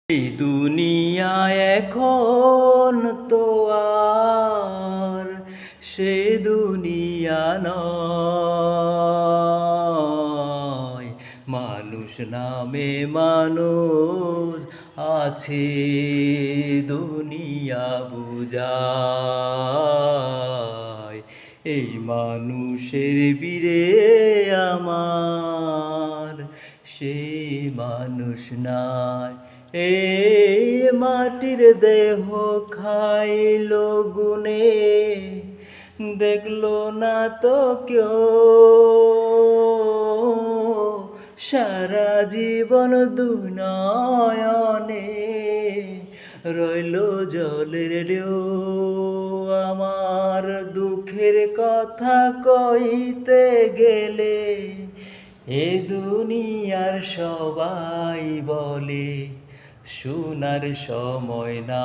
এই দুনিয়ায় এখন তো আর সে দুনিয়া নয়। মানুষ নামে মানুষ আছে, দুনিয়া বুঝায়। এই মানুষের বীরে আমার সেই মানুষ নাই। এই মাটির দেহ খাইলো গুনে, দেখলো না তো কেউ। সারা জীবন দুনয়নে রইল জলের ঢেউ। আমার দুঃখের কথা কইতে গেলে এ দুনিয়ার সবাই বলে শোনার সময় না।